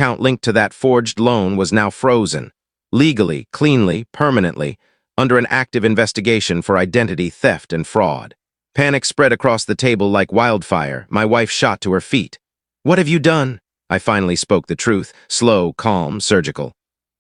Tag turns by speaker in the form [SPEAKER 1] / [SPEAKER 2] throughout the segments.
[SPEAKER 1] Account linked to that forged loan was now frozen, legally, cleanly, permanently, under an active investigation for identity theft and fraud. Panic spread across the table like wildfire. My wife shot to her feet. "What have you done?" I finally spoke the truth, slow, calm, surgical.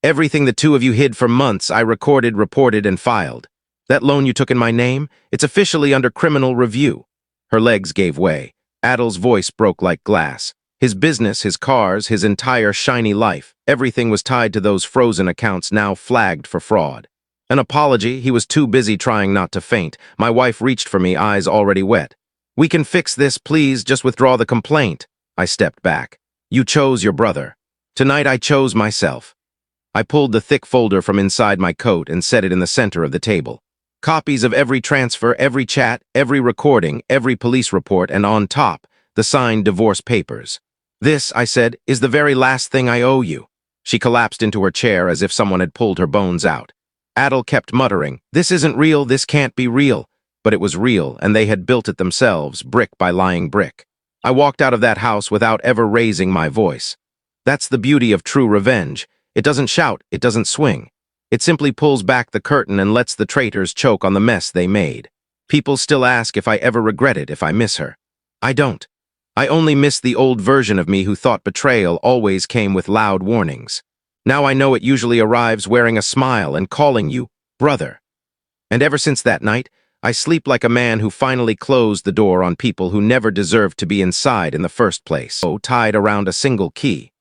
[SPEAKER 1] "Everything the two of you hid for months, I recorded, reported, and filed. That loan you took in my name, it's officially under criminal review." Her legs gave way. Adel's voice broke like glass. His business, his cars, his entire shiny life, everything was tied to those frozen accounts now flagged for fraud. An apology, he was too busy trying not to faint. My wife reached for me, eyes already wet. "We can fix this, please, just withdraw the complaint." I stepped back. "You chose your brother. Tonight I chose myself." I pulled the thick folder from inside my coat and set it in the center of the table. Copies of every transfer, every chat, every recording, every police report, and on top, the signed divorce papers. "This," I said, "is the very last thing I owe you." She collapsed into her chair as if someone had pulled her bones out. Adel kept muttering, "This isn't real, this can't be real." But it was real, and they had built it themselves, brick by lying brick. I walked out of that house without ever raising my voice. That's the beauty of true revenge. It doesn't shout, it doesn't swing. It simply pulls back the curtain and lets the traitors choke on the mess they made. People still ask if I ever regret it, if I miss her. I don't. I only miss the old version of me who thought betrayal always came with loud warnings. Now I know it usually arrives wearing a smile and calling you brother. And ever since that night, I sleep like a man who finally closed the door on people who never deserved to be inside in the first place. So tied around a single key.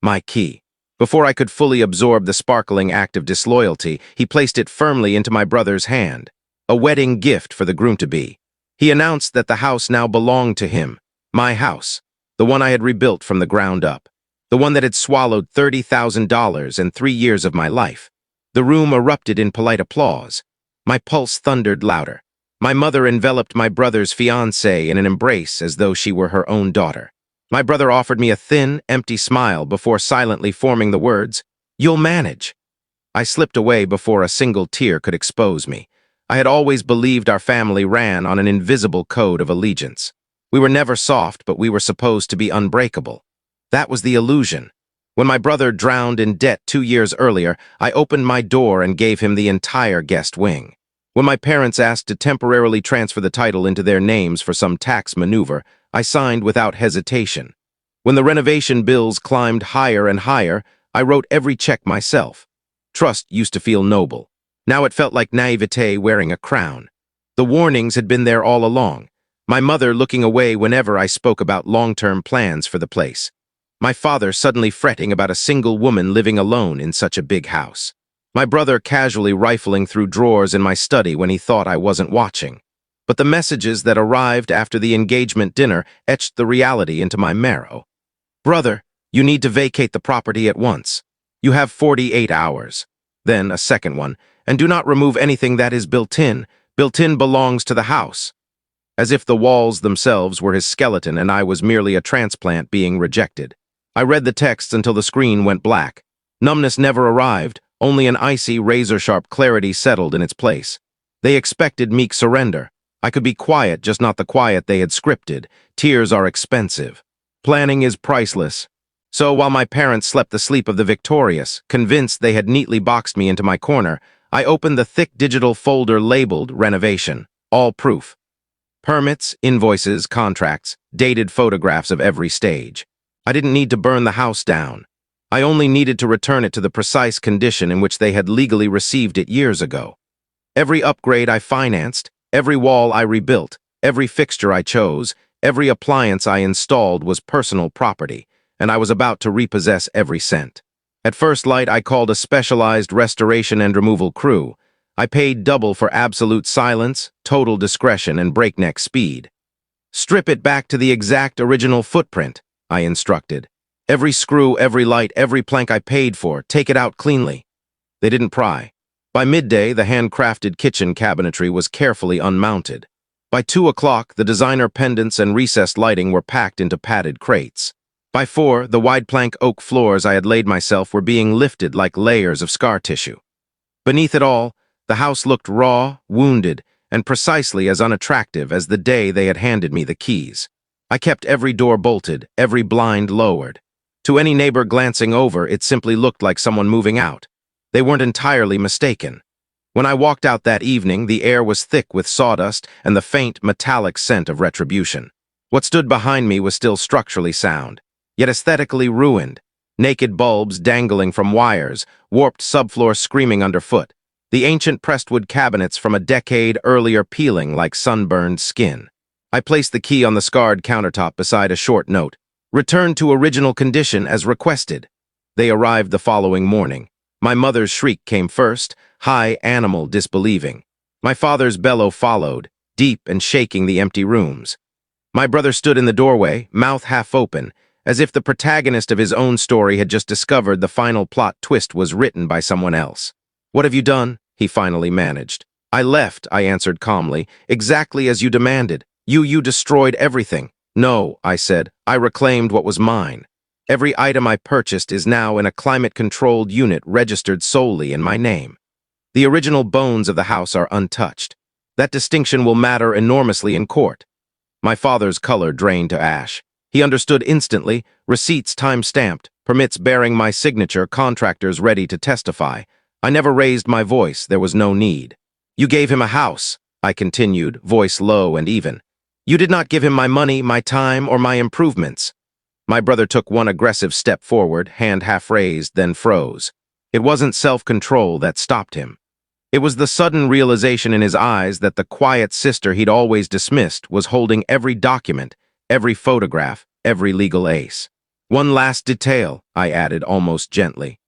[SPEAKER 1] My key. Before I could fully absorb the sparkling act of disloyalty, he placed it firmly into my brother's hand. A wedding gift for the groom-to-be. He announced that the house now belonged to him. My house. The one I had rebuilt from the ground up. The one that had swallowed $30,000 and 3 years of my life. The room erupted in polite applause. My pulse thundered louder. My mother enveloped my brother's fiancée in an embrace as though she were her own daughter. My brother offered me a thin, empty smile before silently forming the words, "You'll manage." I slipped away before a single tear could expose me. I had always believed our family ran on an invisible code of allegiance. We were never soft, but we were supposed to be unbreakable. That was the illusion. When my brother drowned in debt 2 years earlier, I opened my door and gave him the entire guest wing. When my parents asked to temporarily transfer the title into their names for some tax maneuver, I signed without hesitation. When the renovation bills climbed higher and higher, I wrote every check myself. Trust used to feel noble. Now it felt like naivete wearing a crown. The warnings had been there all along. My mother looking away whenever I spoke about long-term plans for the place. My father suddenly fretting about a single woman living alone in such a big house. My brother casually rifling through drawers in my study when he thought I wasn't watching. But the messages that arrived after the engagement dinner etched the reality into my marrow. "Brother, you need to vacate the property at once. You have 48 hours. Then a second one, and do not remove anything that is built in. Built-in belongs to the house." As if the walls themselves were his skeleton and I was merely a transplant being rejected. I read the text until the screen went black. Numbness never arrived, only an icy, razor-sharp clarity settled in its place. They expected meek surrender. I could be quiet, just not the quiet they had scripted. Tears are expensive. Planning is priceless. So while my parents slept the sleep of the victorious, convinced they had neatly boxed me into my corner, I opened the thick digital folder labeled renovation. All proof. Permits, invoices, contracts, dated photographs of every stage. I didn't need to burn the house down. I only needed to return it to the precise condition in which they had legally received it years ago. Every upgrade I financed, every wall I rebuilt, every fixture I chose, every appliance I installed was personal property, and I was about to repossess every cent. At first light, I called a specialized restoration and removal crew. I paid double for absolute silence, total discretion, and breakneck speed. "Strip it back to the exact original footprint," I instructed. "Every screw, every light, every plank I paid for, take it out cleanly." They didn't pry. By midday, the handcrafted kitchen cabinetry was carefully unmounted. By 2 o'clock, the designer pendants and recessed lighting were packed into padded crates. By 4, the wide-plank oak floors I had laid myself were being lifted like layers of scar tissue. Beneath it all, the house looked raw, wounded, and precisely as unattractive as the day they had handed me the keys. I kept every door bolted, every blind lowered. To any neighbor glancing over, it simply looked like someone moving out. They weren't entirely mistaken. When I walked out that evening, the air was thick with sawdust and the faint, metallic scent of retribution. What stood behind me was still structurally sound, yet aesthetically ruined. Naked bulbs dangling from wires, warped subfloor screaming underfoot. The ancient pressed-wood cabinets from a decade earlier peeling like sunburned skin. I placed the key on the scarred countertop beside a short note. Return to original condition as requested. They arrived the following morning. My mother's shriek came first, high, animal, disbelieving. My father's bellow followed, deep and shaking the empty rooms. My brother stood in the doorway, mouth half open, as if the protagonist of his own story had just discovered the final plot twist was written by someone else. "What have you done?" he finally managed. "I left," I answered calmly, "exactly as you demanded. You destroyed everything." "No," I said, "I reclaimed what was mine. Every item I purchased is now in a climate-controlled unit registered solely in my name. The original bones of the house are untouched. That distinction will matter enormously in court." My father's color drained to ash. He understood instantly, receipts time-stamped, permits bearing my signature, contractors ready to testify. I never raised my voice, there was no need. "You gave him a house," I continued, voice low and even. "You did not give him my money, my time, or my improvements." My brother took one aggressive step forward, hand half raised, then froze. It wasn't self-control that stopped him. It was the sudden realization in his eyes that the quiet sister he'd always dismissed was holding every document, every photograph, every legal ace. "One last detail," I added almost gently.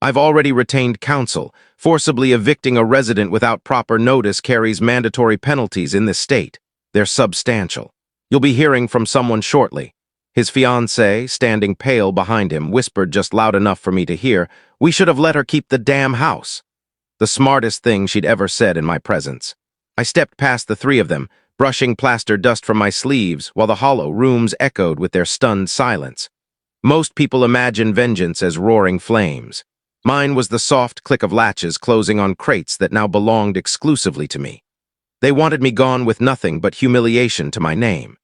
[SPEAKER 1] "I've already retained counsel. Forcibly evicting a resident without proper notice carries mandatory penalties in this state. They're substantial. You'll be hearing from someone shortly." His fiancée, standing pale behind him, whispered just loud enough for me to hear, "We should have let her keep the damn house." The smartest thing she'd ever said in my presence. I stepped past the three of them, brushing plaster dust from my sleeves while the hollow rooms echoed with their stunned silence. Most people imagine vengeance as roaring flames. Mine was the soft click of latches closing on crates that now belonged exclusively to me. They wanted me gone with nothing but humiliation to my name.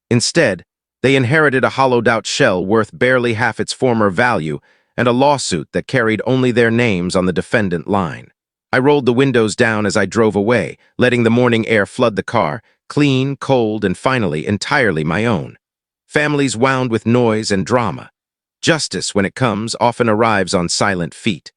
[SPEAKER 1] Instead, they inherited a hollowed-out shell worth barely half its former value and a lawsuit that carried only their names on the defendant line. I rolled the windows down as I drove away, letting the morning air flood the car, clean, cold, and finally entirely my own. Families wound with noise and drama. Justice, when it comes, often arrives on silent feet.